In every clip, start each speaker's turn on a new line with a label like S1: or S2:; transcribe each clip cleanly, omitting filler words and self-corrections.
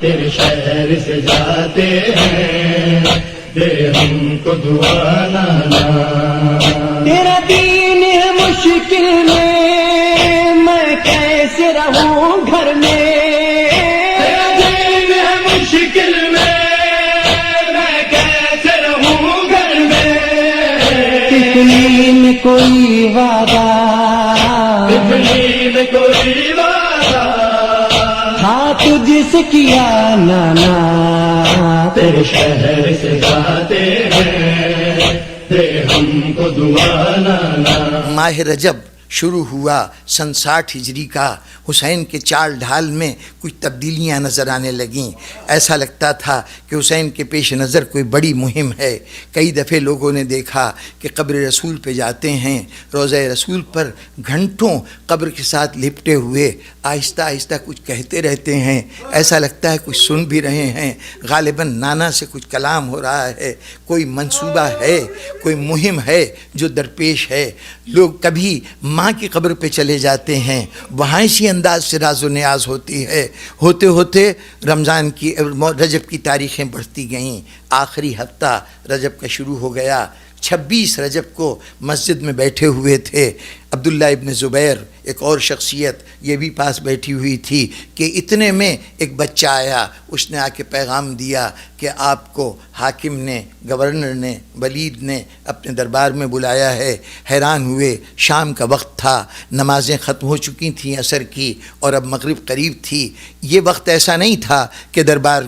S1: تیرے شہر سے جاتے ہیں، دے ہم کو دعا نانا۔
S2: تیرا دین ہے مشکل میں کیسے رہوں گھر میں،
S1: تیرا دین ہے مشکل میں کیسے رہوں گھر میں۔
S2: تکلی میں کوئی وعدہ،
S1: تکلی میں کوئی وعدہ،
S2: ہاں تجھ سے کیا نانا،
S1: تیرے شہر سے جاتے ہیں، دے ہم کو دعا نانا۔
S3: ماہ رجب شروع ہوا سن 60 ہجری کا۔ حسین کے چال ڈھال میں کچھ تبدیلیاں نظر آنے لگیں۔ ایسا لگتا تھا کہ حسین کے پیش نظر کوئی بڑی مہم ہے۔ کئی دفعے لوگوں نے دیکھا کہ قبر رسول پہ جاتے ہیں، روضہ رسول پر گھنٹوں قبر کے ساتھ لپٹے ہوئے آہستہ آہستہ کچھ کہتے رہتے ہیں۔ ایسا لگتا ہے کچھ سن بھی رہے ہیں، غالباً نانا سے کچھ کلام ہو رہا ہے، کوئی منصوبہ ہے، کوئی مہم ہے جو درپیش ہے۔ لوگ کبھی ماں کی قبر پہ چلے جاتے ہیں، وہاں اسی انداز سے راز و نیاز ہوتی ہے۔ ہوتے ہوتے رمضان کی رجب کی تاریخیں بڑھتی گئیں۔ آخری ہفتہ رجب کا شروع ہو گیا۔ 26 رجب کو مسجد میں بیٹھے ہوئے تھے عبداللہ ابن زبیر، ایک اور شخصیت یہ بھی پاس بیٹھی ہوئی تھی کہ اتنے میں ایک بچہ آیا۔ اس نے آ کے پیغام دیا کہ آپ کو حاکم نے، گورنر نے، ولید نے اپنے دربار میں بلایا ہے۔ حیران ہوئے، شام کا وقت تھا، نمازیں ختم ہو چکی تھیں عصر کی اور اب مغرب قریب تھی۔ یہ وقت ایسا نہیں تھا کہ دربار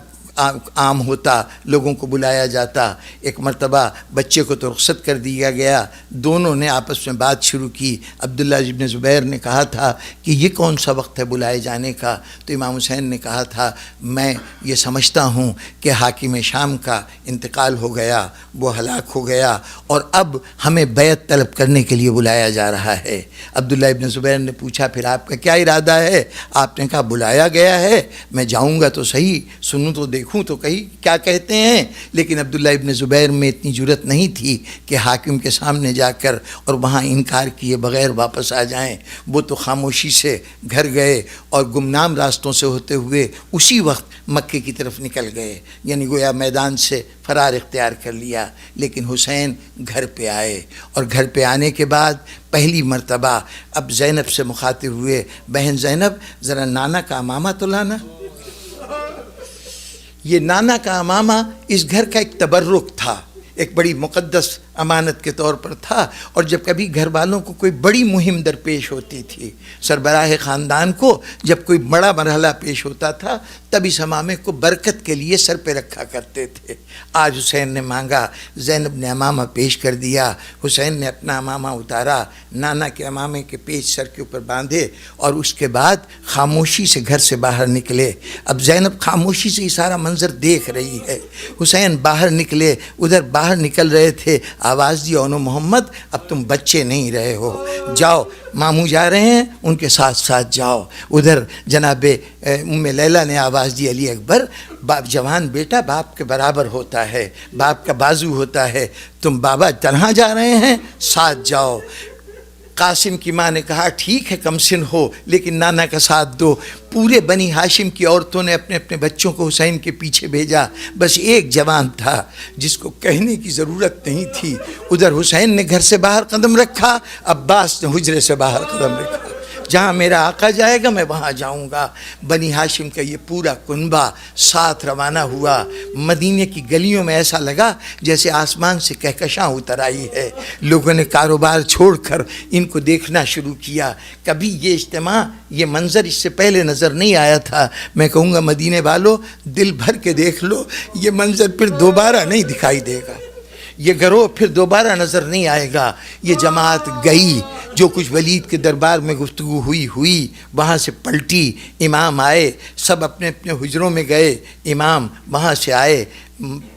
S3: عام ہوتا، لوگوں کو بلایا جاتا۔ ایک مرتبہ بچے کو تو رخصت کر دیا گیا، دونوں نے آپس میں بات شروع کی۔ عبداللہ ابن زبیر نے کہا تھا کہ یہ کون سا وقت ہے بلائے جانے کا؟ تو امام حسین نے کہا تھا میں یہ سمجھتا ہوں کہ حاکم شام کا انتقال ہو گیا، وہ ہلاک ہو گیا اور اب ہمیں بیعت طلب کرنے کے لیے بلایا جا رہا ہے۔ عبداللہ ابن زبیر نے پوچھا پھر آپ کا کیا ارادہ ہے؟ آپ نے کہا بلایا گیا ہے، میں جاؤں گا تو صحیح، سنوں تو دیکھوں تو کہیں کیا کہتے ہیں۔ لیکن عبداللہ ابن زبیر میں اتنی جرت نہیں تھی کہ حاکم کے سامنے جا کر اور وہاں انکار کیے بغیر واپس آ جائیں۔ وہ تو خاموشی سے گھر گئے اور گمنام راستوں سے ہوتے ہوئے اسی وقت مکے کی طرف نکل گئے، یعنی گویا میدان سے فرار اختیار کر لیا۔ لیکن حسین گھر پہ آئے اور گھر پہ آنے کے بعد پہلی مرتبہ اب زینب سے مخاطب ہوئے، بہن زینب ذرا نانا کا امامہ تو لانا۔ یہ نانا کا امامہ اس گھر کا ایک تبرک تھا، ایک بڑی مقدس امانت کے طور پر تھا، اور جب کبھی گھر والوں کو کوئی بڑی مہم درپیش ہوتی تھی، سربراہ خاندان کو جب کوئی بڑا مرحلہ پیش ہوتا تھا تب اس امامے کو برکت کے لیے سر پہ رکھا کرتے تھے۔ آج حسین نے مانگا، زینب نے امامہ پیش کر دیا، حسین نے اپنا امامہ اتارا، نانا کے امامے کے پیچ سر کے اوپر باندھے اور اس کے بعد خاموشی سے گھر سے باہر نکلے۔ اب زینب خاموشی سے یہ سارا منظر دیکھ رہی ہے۔ حسین باہر نکلے، ادھر باہر نکل رہے تھے، آواز دی اونو محمد اب تم بچے نہیں رہے ہو، جاؤ ماموں جا رہے ہیں ان کے ساتھ ساتھ جاؤ۔ ادھر جناب ام لیلہ نے آواز دی علی اکبر، باپ جوان بیٹا باپ کے برابر ہوتا ہے، باپ کا بازو ہوتا ہے، تم بابا تنہا جا رہے ہیں ساتھ جاؤ۔ قاسم کی ماں نے کہا ٹھیک ہے کم سن ہو لیکن نانا کا ساتھ دو۔ پورے بنی ہاشم کی عورتوں نے اپنے اپنے بچوں کو حسین کے پیچھے بھیجا، بس ایک جوان تھا جس کو کہنے کی ضرورت نہیں تھی۔ ادھر حسین نے گھر سے باہر قدم رکھا، عباس نے حجرے سے باہر قدم رکھا، جہاں میرا آقا جائے گا میں وہاں جاؤں گا۔ بنی ہاشم کا یہ پورا کنبہ ساتھ روانہ ہوا۔ مدینے کی گلیوں میں ایسا لگا جیسے آسمان سے کہکشاں اتر آئی ہے۔ لوگوں نے کاروبار چھوڑ کر ان کو دیکھنا شروع کیا۔ کبھی یہ اجتماع، یہ منظر اس سے پہلے نظر نہیں آیا تھا۔ میں کہوں گا مدینے والو دل بھر کے دیکھ لو، یہ منظر پھر دوبارہ نہیں دکھائی دے گا، یہ گروہ پھر دوبارہ نظر نہیں آئے گا۔ یہ جماعت گئی، جو کچھ ولید کے دربار میں گفتگو ہوئی وہاں سے پلٹی، امام آئے، سب اپنے اپنے حجروں میں گئے، امام وہاں سے آئے،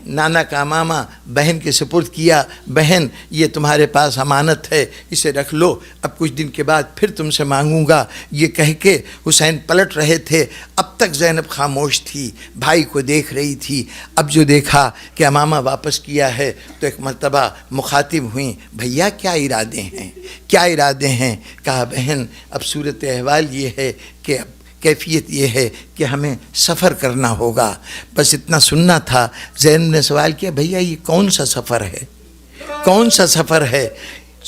S3: نانا کا امامہ بہن کے سپرد کیا، بہن یہ تمہارے پاس امانت ہے اسے رکھ لو، اب کچھ دن کے بعد پھر تم سے مانگوں گا۔ یہ کہہ کے حسین پلٹ رہے تھے، اب تک زینب خاموش تھی، بھائی کو دیکھ رہی تھی۔ اب جو دیکھا کہ امامہ واپس کیا ہے تو ایک مرتبہ مخاطب ہوئیں، بھیا کیا ارادے ہیں، کیا ارادے ہیں؟ کہا بہن اب صورت احوال یہ ہے کہ اب کیفیت یہ ہے کہ ہمیں سفر کرنا ہوگا. بس اتنا سننا تھا. زینب نے سوال کیا بھیا یہ کون سا سفر ہے, کون سا سفر ہے؟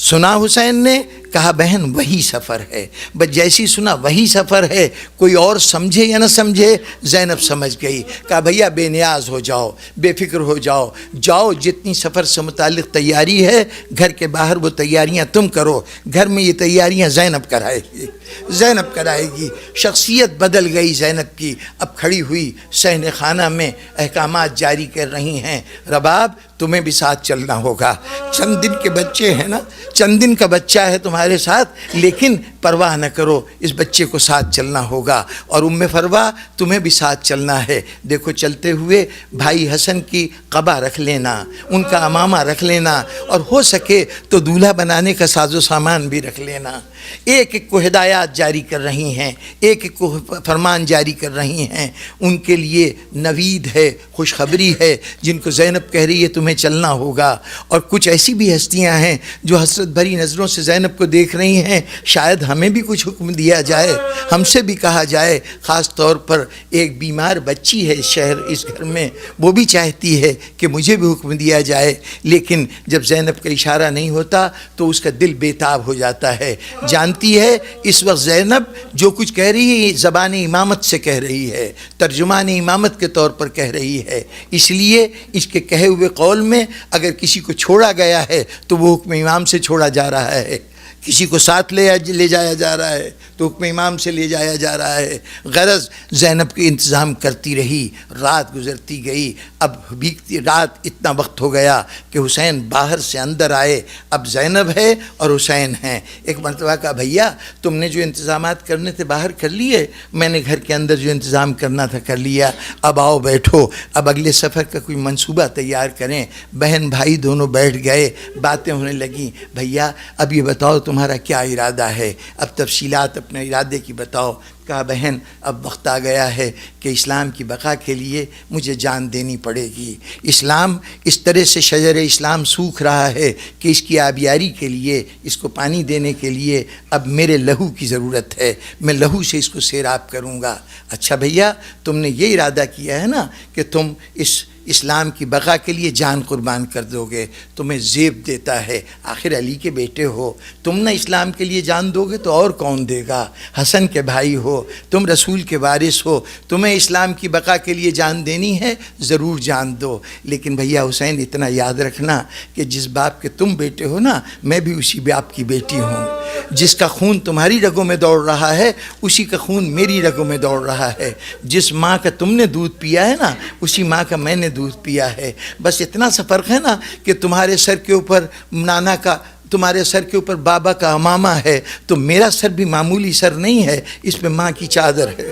S3: سنا حسین نے, کہا بہن وہی سفر ہے. بس جیسی سنا وہی سفر ہے, کوئی اور سمجھے یا نہ سمجھے زینب سمجھ گئی. کہا بھیا بے نیاز ہو جاؤ, بے فکر ہو جاؤ, جاؤ جتنی سفر سے متعلق تیاری ہے گھر کے باہر وہ تیاریاں تم کرو, گھر میں یہ تیاریاں زینب کرائے گی, زینب کرائے گی. شخصیت بدل گئی زینب کی. اب کھڑی ہوئی صحن خانہ میں احکامات جاری کر رہی ہیں. رباب تمہیں بھی ساتھ چلنا ہوگا, چند دن کے بچے ہیں نا, چند دن کا بچہ ہے تمہارے ساتھ, لیکن پرواہ نہ کرو, اس بچے کو ساتھ چلنا ہوگا. اور ام فروا تمہیں بھی ساتھ چلنا ہے. دیکھو چلتے ہوئے بھائی حسن کی قبا رکھ لینا, ان کا امامہ رکھ لینا, اور ہو سکے تو دولہا بنانے کا ساز و سامان بھی رکھ لینا. ایک ایک کو ہدایات جاری کر رہی ہیں, ایک ایک کو فرمان جاری کر رہی ہیں. ان کے لیے نوید ہے, خوشخبری ہے, جن کو زینب کہہ رہی ہے تمہیں چلنا ہوگا. اور کچھ ایسی بھی ہستیاں ہیں جو حسرت بھری نظروں سے زینب کو دیکھ رہی ہیں, شاید ہمیں بھی کچھ حکم دیا جائے, ہم سے بھی کہا جائے. خاص طور پر ایک بیمار بچی ہے اس شہر, اس گھر میں, وہ بھی چاہتی ہے کہ مجھے بھی حکم دیا جائے. لیکن جب زینب کا اشارہ نہیں ہوتا تو اس کا دل بےتاب ہو جاتا ہے. جانتی ہے اس وقت زینب جو کچھ کہہ رہی ہے زبان امامت سے کہہ رہی ہے, ترجمان امامت کے طور پر کہہ رہی ہے. اس لیے اس کے کہے ہوئے قول میں اگر کسی کو چھوڑا گیا ہے تو وہ حکم امام سے چھوڑا جا رہا ہے, کسی کو ساتھ لے جایا جا رہا ہے تو حکم امام سے لے جایا جا رہا ہے. غرض زینب کے انتظام کرتی رہی, رات گزرتی گئی. اب بیتتی رات, اتنا وقت ہو گیا کہ حسین باہر سے اندر آئے. اب زینب ہے اور حسین ہیں. ایک مرتبہ کہا بھیا تم نے جو انتظامات کرنے تھے باہر کر لیے, میں نے گھر کے اندر جو انتظام کرنا تھا کر لیا, اب آؤ بیٹھو, اب اگلے سفر کا کوئی منصوبہ تیار کریں. بہن بھائی دونوں بیٹھ گئے, باتیں ہونے لگیں. بھیا اب یہ بتاؤ تمہارا کیا ارادہ ہے, اب تفصیلات اپنے ارادے کی بتاؤ. کہا بہن اب وقت آ گیا ہے کہ اسلام کی بقا کے لیے مجھے جان دینی پڑے گی. اسلام اس طرح سے شجر اسلام سوکھ رہا ہے کہ اس کی آبیاری کے لیے, اس کو پانی دینے کے لیے اب میرے لہو کی ضرورت ہے, میں لہو سے اس کو سیراب کروں گا. اچھا بھیا تم نے یہ ارادہ کیا ہے نا کہ تم اس اسلام کی بقا کے لیے جان قربان کر دو گے, تمہیں زیب دیتا ہے, آخر علی کے بیٹے ہو, تم نہ اسلام کے لیے جان دو گے تو اور کون دے گا؟ حسن کے بھائی ہو, تم رسول کے وارث ہو, تمہیں اسلام کی بقا کے لیے جان دینی ہے, ضرور جان دو. لیکن بھیا حسین اتنا یاد رکھنا کہ جس باپ کے تم بیٹے ہو نا, میں بھی اسی باپ کی بیٹی ہوں. جس کا خون تمہاری رگوں میں دوڑ رہا ہے اسی کا خون میری رگوں میں دوڑ رہا ہے. جس ماں کا تم نے دودھ پیا ہے نا اسی ماں کا میں نے دودھ پیا ہے. بس اتنا سا فرق ہے نا کہ تمہارے سر کے اوپر نانا کا, تمہارے سر کے اوپر بابا کا امامہ ہے, تو میرا سر بھی معمولی سر نہیں ہے, اس پہ ماں کی چادر ہے,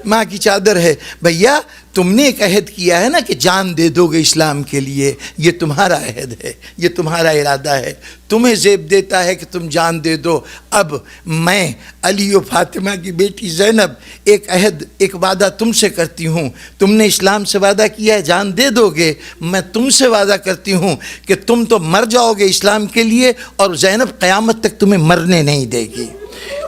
S3: ماں کی چادر ہے. بھیا تم نے ایک عہد کیا ہے نا کہ جان دے دو گے اسلام کے لیے, یہ تمہارا عہد ہے, یہ تمہارا ارادہ ہے, تمہیں زیب دیتا ہے کہ تم جان دے دو. اب میں علی و فاطمہ کی بیٹی زینب ایک عہد, ایک وعدہ تم سے کرتی ہوں. تم نے اسلام سے وعدہ کیا ہے جان دے دو گے, میں تم سے وعدہ کرتی ہوں کہ تم تو مر جاؤ گے اسلام کے لیے, اور زینب قیامت تک تمہیں مرنے نہیں دے گی,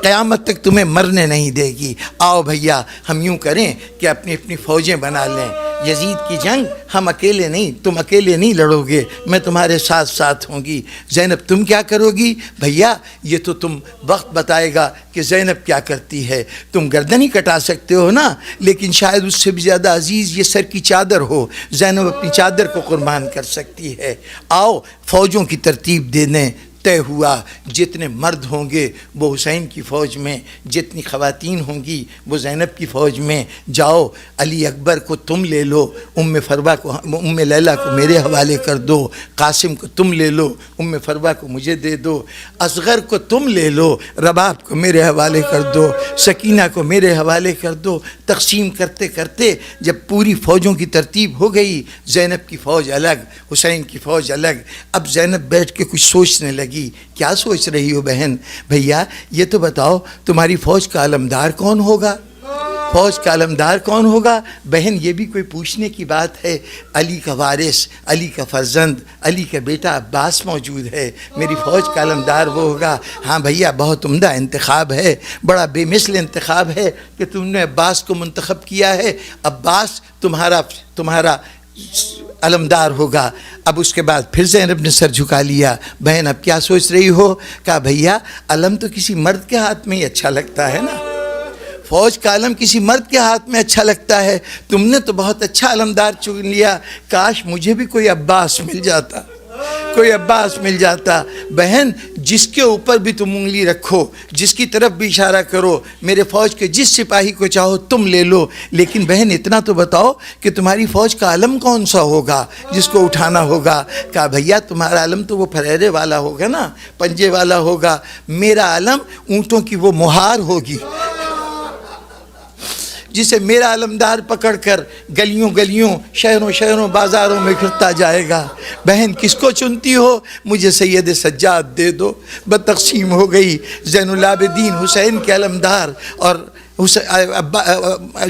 S3: قیامت تک تمہیں مرنے نہیں دے گی. آؤ بھیا ہم یوں کریں کہ اپنی اپنی فوجیں بنا لیں. یزید کی جنگ ہم اکیلے نہیں, تم اکیلے نہیں لڑو گے, میں تمہارے ساتھ ساتھ ہوں گی. زینب تم کیا کرو گی؟ بھیا یہ تو تم وقت بتائے گا کہ زینب کیا کرتی ہے. تم گردن ہی کٹا سکتے ہو نا, لیکن شاید اس سے بھی زیادہ عزیز یہ سر کی چادر ہو. زینب اپنی چادر کو قربان کر سکتی ہے. آؤ فوجوں کی ترتیب دے دیں. طے ہوا جتنے مرد ہوں گے وہ حسین کی فوج میں, جتنی خواتین ہوں گی وہ زینب کی فوج میں. جاؤ علی اکبر کو تم لے لو, ام فروا کو, ام لیلا کو میرے حوالے کر دو, قاسم کو تم لے لو, ام فروا کو مجھے دے دو, اصغر کو تم لے لو, رباب کو میرے حوالے کر دو, سکینہ کو میرے حوالے کر دو. تقسیم کرتے کرتے جب پوری فوجوں کی ترتیب ہو گئی, زینب کی فوج الگ, حسین کی فوج الگ. اب زینب بیٹھ کے کچھ سوچنے لگی. کیا سوچ رہی ہو بہن؟ بھیا یہ تو بتاؤ تمہاری فوج کا علمدار کون ہوگا؟ فوج کا علمدار کون ہوگا؟ بہن یہ بھی کوئی پوچھنے کی بات ہے؟ علی کا وارث، علی کا فرزند، علی کا بیٹا عباس موجود ہے، میری فوج کا علمدار وہ ہوگا۔ ہاں بھیا بہت عمدہ انتخاب ہے، بڑا بے مثل انتخاب ہے کہ تم نے عباس کو منتخب کیا ہے، عباس تمہارا علمدار ہوگا۔ اب اس کے بعد پھر زینب نے سر جھکا لیا۔ بہن اب کیا سوچ رہی ہو؟ کہا بھیا علم تو کسی مرد کے ہاتھ میں ہی اچھا لگتا ہے نا، فوج کا علم کسی مرد کے ہاتھ میں اچھا لگتا ہے، تم نے تو بہت اچھا علمدار چن لیا، کاش مجھے بھی کوئی عباس مل جاتا، کوئی عباس مل جاتا۔ بہن جس کے اوپر بھی تم انگلی رکھو، جس کی طرف بھی اشارہ کرو، میرے فوج کے جس سپاہی کو چاہو تم لے لو، لیکن بہن اتنا تو بتاؤ کہ تمہاری فوج کا علم کون سا ہوگا جس کو اٹھانا ہوگا؟ کہا بھیا تمہارا علم تو وہ پھریرے والا ہوگا نا، پنجے والا ہوگا، میرا علم اونٹوں کی وہ مہار ہوگی جسے میرا علمدار پکڑ کر گلیوں گلیوں شہروں شہروں بازاروں میں پھرتا جائے گا۔ بہن کس کو چنتی ہو؟ مجھے سید سجاد دے دو۔ بتقسیم ہو گئی، زین العابدین حسین کے علمدار اور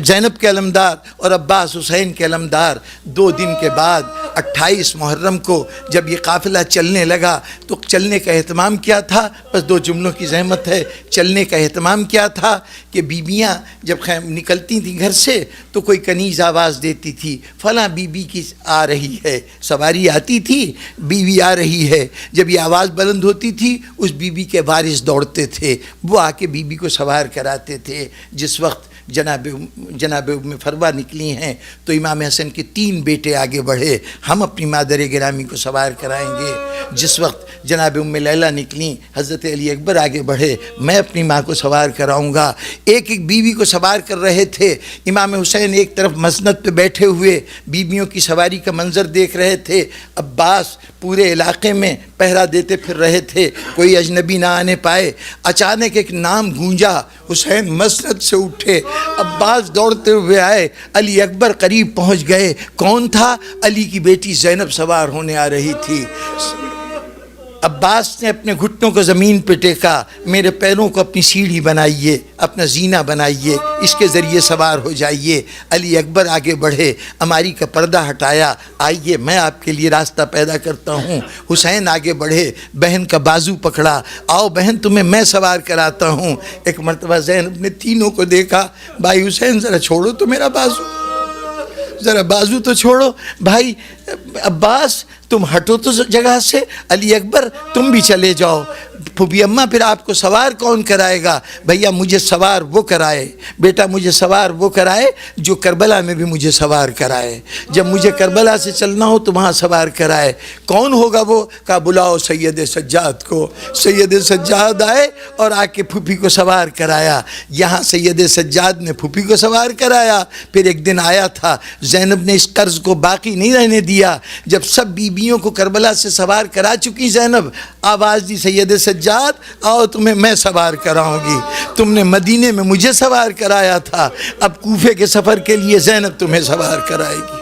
S3: زینب کے علمدار اور عباس حسین کے علمدار۔ 2 دن کے بعد 28 محرم کو جب یہ قافلہ چلنے لگا تو چلنے کا اہتمام کیا تھا؟ بس 2 جملوں کی زحمت ہے۔ چلنے کا اہتمام کیا تھا کہ بیویاں جب نکلتی تھیں گھر سے تو کوئی کنیز آواز دیتی تھی، فلاں بی بی کی آ رہی ہے، سواری آتی تھی، بیوی آ رہی ہے۔ جب یہ آواز بلند ہوتی تھی اس بی بی کے وارث دوڑتے تھے، وہ آ کے بی بی کو سوار کراتے تھے۔ جس وقت جناب ام فروہ نکلی ہیں تو امام حسن کے 3 بیٹے آگے بڑھے، ہم اپنی مادر گرامی کو سوار کرائیں گے۔ جس وقت جناب ام لیلہ نکلیں، حضرت علی اکبر آگے بڑھے، میں اپنی ماں کو سوار کراؤں گا۔ ایک ایک بیوی کو سوار کر رہے تھے۔ امام حسین ایک طرف مسند پہ بیٹھے ہوئے بیویوں کی سواری کا منظر دیکھ رہے تھے، عباس پورے علاقے میں پہرا دیتے پھر رہے تھے، کوئی اجنبی نہ آنے پائے۔ اچانک ایک نام گونجا، حسین مسند سے اٹھے، عباس دوڑتے ہوئے آئے، علی اکبر قریب پہنچ گئے۔ کون تھا؟ علی کی بیٹی زینب سوار ہونے آ رہی تھی۔ عباس نے اپنے گھٹنوں کو زمین پہ ٹیکا، میرے پیروں کو اپنی سیڑھی بنائیے، اپنا زینہ بنائیے، اس کے ذریعے سوار ہو جائیے۔ علی اکبر آگے بڑھے، اماری کا پردہ ہٹایا، آئیے میں آپ کے لیے راستہ پیدا کرتا ہوں۔ حسین آگے بڑھے، بہن کا بازو پکڑا، آؤ بہن تمہیں میں سوار کراتا ہوں۔ ایک مرتبہ زینب نے تینوں کو دیکھا، بھائی حسین ذرا چھوڑو تو میرا بازو، ذرا بازو تو چھوڑو، بھائی عباس تم ہٹو تو جگہ سے، علی اکبر تم بھی چلے جاؤ۔ پھوپھی اماں پھر آپ کو سوار کون کرائے گا؟ بھیا مجھے سوار وہ کرائے، بیٹا مجھے سوار وہ کرائے جو کربلا میں بھی مجھے سوار کرائے، جب مجھے کربلا سے چلنا ہو تو وہاں سوار کرائے۔ کون ہوگا وہ؟ کہا بلاؤ سید سجاد کو۔ سید سجاد آئے اور آ کے پھوپھی کو سوار کرایا۔ یہاں سید سجاد نے پھوپھی کو سوار کرایا۔ پھر ایک دن آیا تھا، زینب نے اس قرض کو باقی نہیں رہنے دیا، جب سب بیویوں کو کربلا سے سوار کرا چکی زینب، آواز دی سید سجاد آؤ تمہیں میں سوار کراؤں گی، تم نے مدینے میں مجھے سوار کرایا تھا، اب کوفے کے سفر کے لیے زینب تمہیں سوار کرائے گی۔